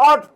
8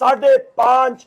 $5.5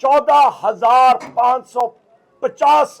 14,550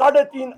3.5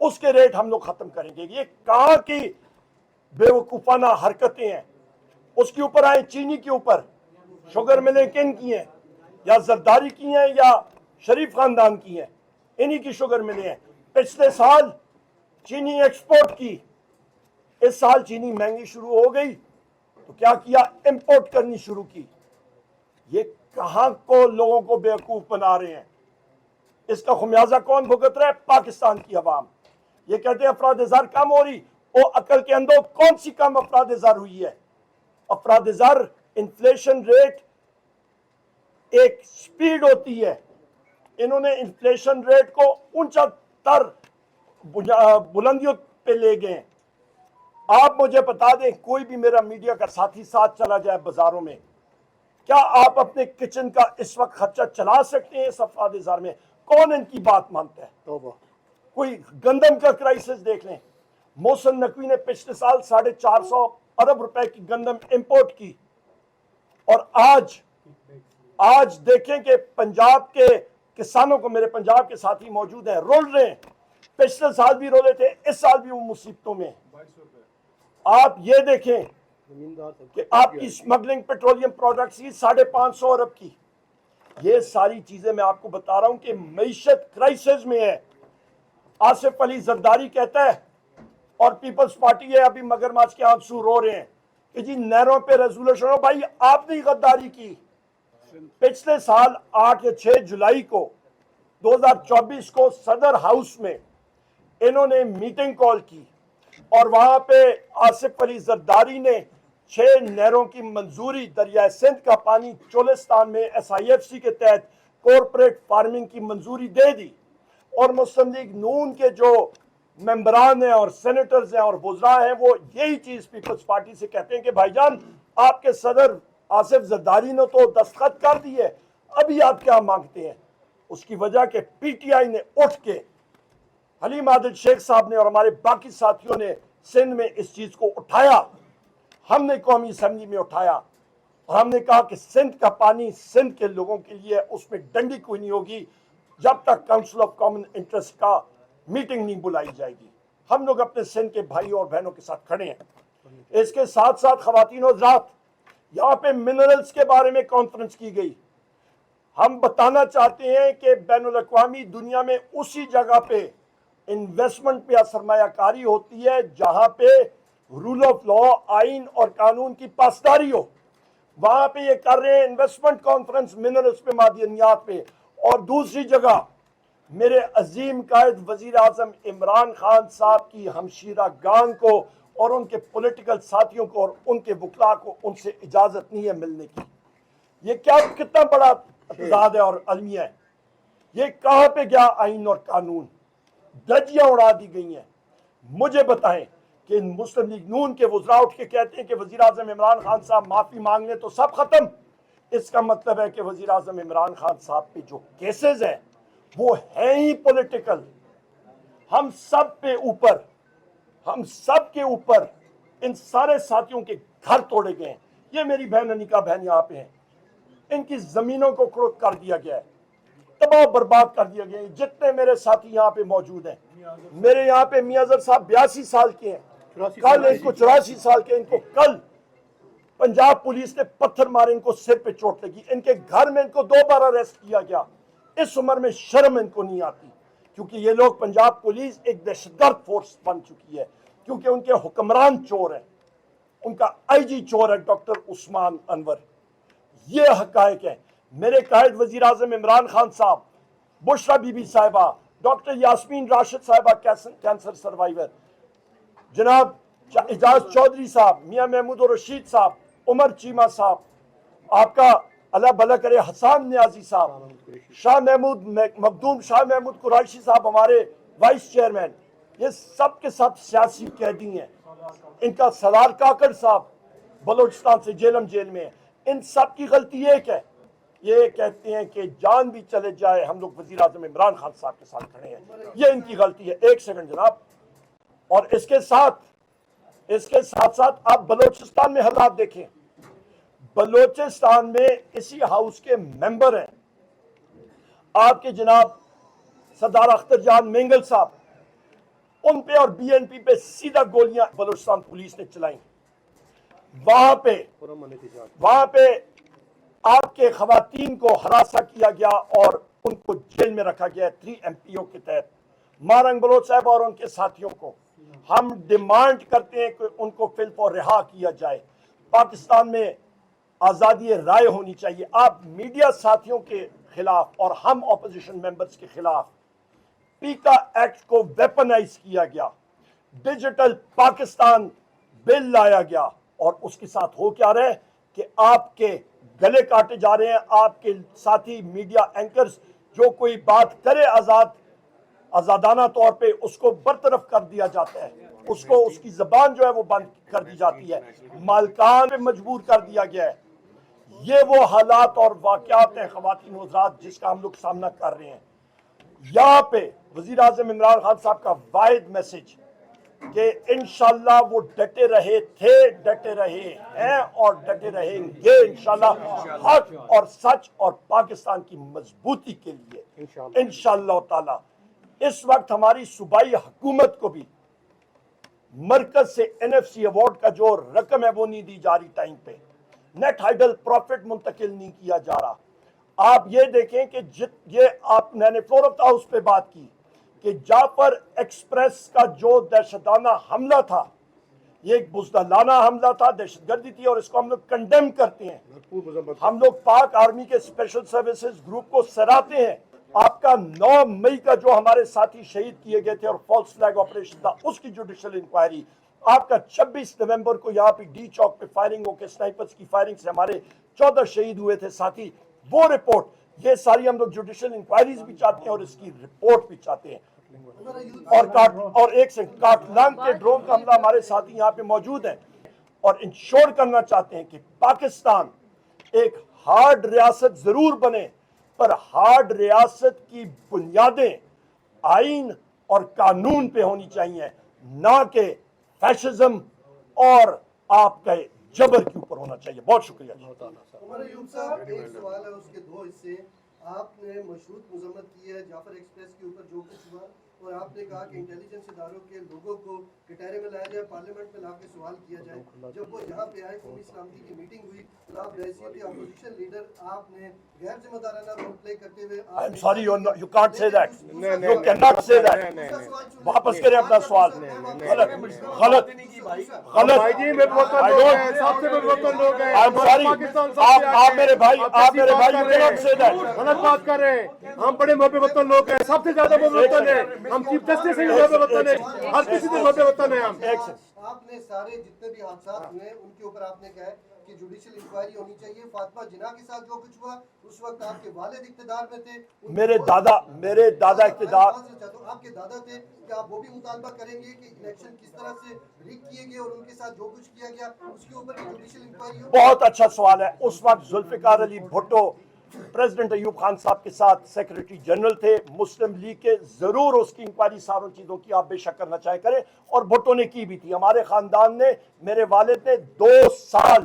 اس کے ریٹ ہم لوگ ختم کریں گے. یہ کہاں کی بیوقوفانہ حرکتیں ہیں. اس کے اوپر آئے چینی کے اوپر, شوگر ملیں کن کی ہیں, یا زرداری کی ہیں یا شریف خاندان کی ہیں, انہی کی شوگر ملیں ہیں. پچھلے سال چینی ایکسپورٹ کی, اس سال چینی مہنگی شروع ہو گئی تو کیا کیا, امپورٹ کرنی شروع کی. یہ کہاں کو لوگوں کو بیوقوف بنا رہے ہیں. اس کا خمیازہ کون بھگت رہا ہے؟ پاکستان کی عوام. یہ کہتے ہیں افراد زر کم ہو رہی, او عقل کے اندر کون سی کم افراد زر ہوئی ہے؟ افراد زر انفلیشن ریٹ ایک سپیڈ ہوتی ہے, انہوں نے انفلیشن ریٹ کو اونچا تر بلندیوں پہ لے گئے. آپ مجھے بتا دیں, کوئی بھی میرا میڈیا کا ساتھی ساتھ چلا جائے بازاروں میں, کیا آپ اپنے کچن کا اس وقت خرچہ چلا سکتے ہیں اس افراد زر میں؟ کون ان کی بات مانتا ہے؟ کوئی گندم کا کرائسس دیکھ لیں. محسن نقوی نے پچھلے سال 450 ارب روپے کی گندم امپورٹ کی, اور آج دیکھیں کہ پنجاب کے کسانوں کو, میرے پنجاب کے ساتھی موجود ہیں, رول رہے ہیں. پچھلے سال بھی رولے تھے, اس سال بھی وہ مصیبتوں میں. آپ یہ دیکھیں کہ آپ کی سمگلنگ پیٹرولیم پروڈکٹس کی 550 ارب کی. یہ ساری چیزیں میں آپ کو بتا رہا ہوں کہ معیشت کرائسس میں ہے. آصف علی زرداری کہتا ہے, اور پیپلز پارٹی ہے, ابھی مگرمچھ کے آنسو رو رہے ہیں کہ جی نہروں پہ ریزولوشن ہو. بھائی آپ نے غداری کی. پچھلے سال 8 یا 6 جولائی کو 2024 کو صدر ہاؤس میں انہوں نے میٹنگ کال کی, اور وہاں پہ آصف علی زرداری نے 6 نہروں کی منظوری, دریائے سندھ کا پانی چولستان میں SIFC کے تحت کارپوریٹ فارمنگ کی منظوری دے دی. اور مسلم لیگ نون کے جو ممبران ہیں اور سینیٹرز ہیں اور وزراء ہیں, وہ یہی چیز پیپلز پارٹی سے کہتے ہیں کہ بھائی جان آپ کے صدر آصف زرداری نے تو دستخط کر دیے, ابھی آپ کیا مانگتے ہیں؟ اس کی وجہ کہ پی ٹی آئی نے اٹھ کے, حلیم عادل شیخ صاحب نے اور ہمارے باقی ساتھیوں نے سندھ میں اس چیز کو اٹھایا. ہم نے قومی اسمبلی میں اٹھایا, اور ہم نے کہا کہ سندھ کا پانی سندھ کے لوگوں کے لیے, اس میں ڈنڈی کوئی نہیں ہوگی جب تک کاؤنسل آف کامن انٹرسٹ کا میٹنگ نہیں بلائی جائے گی. ہم لوگ اپنے سندھ کے بھائیوں اور بہنوں کے ساتھ کھڑے ہیں. اس کے ساتھ ساتھ خواتین و حضرات, یہاں پہ منرلز کے بارے میں کانفرنس کی گئی. ہم بتانا چاہتے ہیں کہ بین الاقوامی دنیا میں اسی جگہ پہ انویسٹمنٹ پہ سرمایہ کاری ہوتی ہے جہاں پہ رول آف لا, آئین اور قانون کی پاسداری ہو. وہاں پہ یہ کر رہے ہیں انویسٹمنٹ کانفرنس منرلز پہ, معدنیات پہ. اور دوسری جگہ میرے عظیم قائد وزیر اعظم عمران خان صاحب کی ہمشیرہ گان کو اور ان کے پولیٹیکل ساتھیوں کو اور ان کے وکلاء کو ان سے اجازت نہیں ہے ملنے کی. یہ کتنا بڑا اعتزاز ہے اور المیہ ہے. یہ کہاں پہ گیا آئین اور قانون؟ دھجیاں اڑا دی گئی ہیں. مجھے بتائیں کہ مسلم لیگ نون کے وزراء اٹھ کے کہتے ہیں کہ وزیر اعظم عمران خان صاحب معافی مانگ لیں تو سب ختم. اس کا مطلب ہے کہ وزیر اعظم عمران خان صاحب پہ جو کیسز ہیں وہ ہیں ہی پولیٹیکل. ہم سب کے اوپر ان سارے ساتھیوں کے گھر توڑے گئے ہیں. یہ میری بہن انیکا بہن یہاں پہ ہیں, ان کی زمینوں کو کڑک کر دیا گیا ہے, تباہ برباد کر دیا گیا ہے. جتنے میرے ساتھی یہاں پہ موجود ہیں, میرے یہاں پہ میاں زر صاحب 82 سال کے ہیں, کل ان کو 84 سال کے, ان کو کل پنجاب پولیس نے پتھر مارے, ان کو سر پہ چوٹ لگی. ان کے گھر میں ان کو 2 بار اریسٹ کیا گیا. اس عمر میں شرم ان کو نہیں آتی, کیونکہ یہ لوگ, پنجاب پولیس ایک دہشت گرد فورس بن چکی ہے, کیونکہ ان کے حکمران چور ہیں. ان کا آئی جی چور ہے ڈاکٹر عثمان انور. یہ حقائق ہیں. میرے قائد وزیر اعظم عمران خان صاحب, بشرا بی بی صاحبہ, ڈاکٹر یاسمین راشد صاحبہ کینسر سروائیور, جناب اعجاز چودھری صاحب, میاں محمود رشید صاحب, عمر چیمہ صاحب, آپ کا اللہ بھلا کرے حسان نیازی صاحب, شاہ محمود مخدوم, شاہ محمود قریشی صاحب ہمارے وائس چیئرمین, یہ سب کے سب سیاسی قیدی ہیں. ان کا سردار کاکڑ صاحب بلوچستان سے جیلم جیل میں ہیں. ان سب کی غلطی ایک ہے, یہ کہتے ہیں کہ جان بھی چلے جائے ہم لوگ وزیر اعظم عمران خان صاحب کے ساتھ کھڑے ہیں. یہ ان کی غلطی ہے. ایک سیکنڈ جناب. اور اس کے ساتھ آپ بلوچستان میں حالات دیکھیں. بلوچستان میں اسی ہاؤس کے ممبر ہیں آپ کے جناب سردار اختر جان مینگل صاحب, ان پہ اور بی این پی پہ سیدھا گولیاں بلوچستان پولیس نے چلائیں. وہاں پہ آپ کے خواتین کو ہراساں کیا گیا اور ان کو جیل میں رکھا گیا 3 MPO کے تحت. مارنگ بلوچ صاحب اور ان کے ساتھیوں کو ہم ڈیمانڈ کرتے ہیں کہ ان کو فی الفور رہا کیا جائے. پاکستان میں آزادی رائے ہونی چاہیے. آپ میڈیا ساتھیوں کے خلاف اور ہم اپوزیشن ممبرز کے خلاف پیکا ایکٹ کو ویپنائز کیا گیا, ڈیجیٹل پاکستان بل لایا گیا, اور اس کے ساتھ ہو کیا رہے کہ آپ کے گلے کاٹے جا رہے ہیں. آپ کے ساتھی میڈیا اینکرز جو کوئی بات کرے آزادانہ طور پہ اس کو برطرف کر دیا جاتا ہے, اس کی زبان جو ہے وہ بند کر دی جاتی ہے, مالکان پہ مجبور کر دیا گیا ہے. یہ وہ حالات اور واقعات ہیں خواتین و حضرات جس کا ہم لوگ سامنا کر رہے ہیں. یہاں پہ وزیر اعظم عمران خان صاحب کا واحد میسج کہ انشاءاللہ وہ ڈٹے رہے تھے, ڈٹے رہے ہیں اور ڈٹے رہیں گے انشاءاللہ حق اور سچ اور پاکستان کی مضبوطی کے لیے انشاءاللہ تعالی. اس وقت ہماری صوبائی حکومت کو بھی مرکز سے NFC ایوارڈ کا جو رقم ہے وہ نہیں دی جا رہی ٹائم پہ, نیٹ ہائیڈل پروفٹ منتقل نہیں کیا جا رہا. آپ یہ دیکھیں کہ میں نے فلور آف دا ہاؤس پہ بات کی کہ جعفر ایکسپریس کا جو دہشتانہ حملہ تھا یہ ایک بزدلانہ حملہ تھا, دہشت گردی تھی, اور اس کو ہم لوگ کنڈیم کرتے ہیں. ہم لوگ پاک آرمی کے اسپیشل سروسز گروپ کو سراہتے ہیں. آپ کا 9 مئی کا جو ہمارے ساتھی شہید کیے گئے تھے اور فالس فلیگ آپریشن تھا اس کی جوڈیشل انکوائری, آپ کا 26 نومبر کو یہاں پہ ڈی چوک پہ فائرنگ ہو کے سنائپرز کی فائرنگ سے ہمارے 14 شہید ہوئے تھے ساتھی, وہ رپورٹ, یہ ساری ہم لوگ جوڈیشل انکوائریز بھی چاہتے ہیں اور اس کی رپورٹ بھی چاہتے ہیں. اور ایک سیکنڈ, کاٹلانگ کے ڈرون کا حملہ ہمارے ساتھی یہاں پہ موجود ہیں اور انشور کرنا چاہتے ہیں کہ پاکستان ایک ہارڈ ریاست ضرور بنے, پر ہارڈ ریاست کی بنیادیں آئین اور قانون پہ ہونی چاہیے, نہ کہ فیشزم اور آپ کے جبر کے اوپر ہونا چاہیے. بہت شکریہ. عمر ایوب صاحب, ایک سوال ہے, اس کے 2 حصے. آپ نے مشروط مذمت کی ہے جعفر ایکسپریس کے اوپر جو کچھ ہوا, اور آپ نے کہا کہ انٹیلیجنس اداروں کے لوگوں کو کٹہرے میں لایا جائے, پارلیمنٹ میں لا کے سوال کیا جائے. جب وہ یہاں پہ آئے, قومی سلامتی کی میٹنگ ہوئی, تو آپ بحیثیت اپوزیشن لیڈر آپ نے غیر ذمہ دارانہ رول پلے کرتے ہوئے I'm sorry, you can't say that. You cannot say that. واپس کریں اپنا سوال. غلط I'm sorry. آپ میرے بھائی you cannot say that. غلط بات کر رہے ہیں. ہم بڑے محب وطن لوگ ہیں, سب سے زیادہ محب وطن ہیں. ہم چیف جسٹس سے بھی محب وطن ہیں, ہر کسی سے محب وطن ہیں ہم. آپ نے سارے جتنے بھی حادثات ہوئے ان کے اوپر آپ نے کہا ہے کہ جوڈیشل انکوائری ہونی چاہیے. فاطمہ جناح کے ساتھ جو کچھ ہوا اس وقت آپ کے والد اقتدار میں تھے, میرے دادا اقتدار, آپ کے دادا تھے, کہ آپ وہ بھی مطالبہ کریں گے کہ الیکشن کس طرح سے ریگ کیے گئے اور ان کے ساتھ جو کچھ کیا گیا اس کے اوپر جوڈیشل انکوائری ہو. بہت اچھا سوال ہے. اس وقت ذوالفقار علی بھٹو پریزیڈنٹ ایوب خان صاحب کے ساتھ سیکریٹری جنرل تھے مسلم لیگ کے, ضرور اس کی انکوائری ساروں چیزوں کی آپ بے شک کرنا چاہے کریں, اور بھٹو نے کی بھی تھی. ہمارے خاندان نے, میرے والد نے 2 سال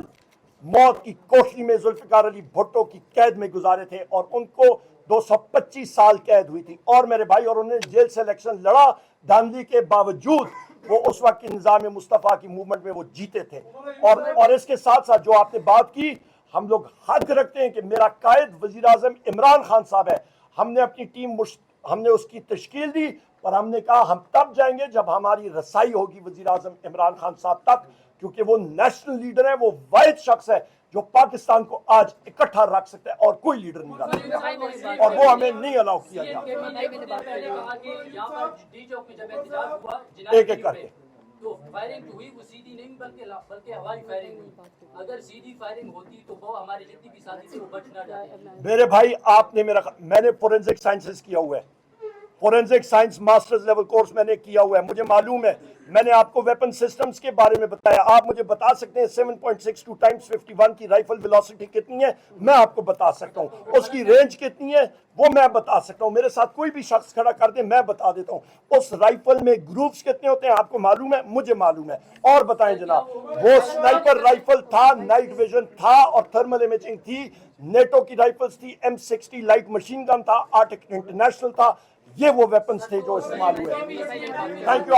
موت کی کوٹری میں ذوالفقار علی بھٹو کی قید میں گزارے تھے, اور ان کو 225 سال قید ہوئی تھی, اور میرے بھائی اور انہوں نے جیل سے الیکشن لڑا, دھاندلی کے باوجود وہ اس وقت کی نظام مصطفیٰ کی موومنٹ میں وہ جیتے تھے. اور اس کے ساتھ ساتھ جو آپ نے بات کی, ہم لوگ حق رکھتے ہیں کہ میرا قائد وزیر اعظم عمران خان صاحب ہے. ہم نے اپنی ٹیم ہم نے اس کی تشکیل دی, اور ہم نے کہا ہم تب جائیں گے جب ہماری رسائی ہوگی وزیر اعظم عمران خان صاحب تک, کیونکہ وہ نیشنل لیڈر ہیں, وہ واحد شخص ہے جو پاکستان کو آج اکٹھا رکھ سکتا ہے, اور کوئی لیڈر نہیں رکھ سکتا, اور وہ ہمیں نہیں الاؤ کیا گیا. ایک ایک کر کے تو فائرنگ جو ہوئی وہ سیدھی نہیں بلکہ ہوائی فائرنگ ہوئی. اگر سیدھی فائرنگ ہوتی تو وہ ہمارے جتنی بھی ساتھی تھے وہ بچ نہ جاتے. میرے بھائی آپ نے میں نے فورینزک سائنسز کیا ہوا ہے, forensic science masters level course میں نے کیا ہوا ہے, مجھے معلوم ہے. میں نے آپ کو ویپن سسٹمز کے بارے میں بتایا, آپ مجھے بتا سکتے ہیں 7.62 ٹائمز 51 کی رائفل ویلوسٹی کتنی ہے, میں آپ کو بتا سکتا ہوں. اس کی رینج کتنی ہے وہ میں بتا سکتا ہوں. میرے ساتھ کوئی بھی شخص کھڑا کر دے میں بتا دیتا ہوں. اس رائفل میں گروپس کتنے ہوتے ہیں آپ کو معلوم ہے, مجھے معلوم ہے. اور بتائیں جناب, وہ سنائپر رائفل تھا, نائٹ ویژن تھا, اور تھرمل امیجنگ تھی, نیٹو کی رائفلز تھی, M60 لائٹ مشین گن تھا, آرٹک انٹرنیشنل تھا, یہ وہ ویپنز تھے جو استعمال ہوئے. Thank you.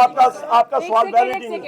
آپ کا سوال ویلڈ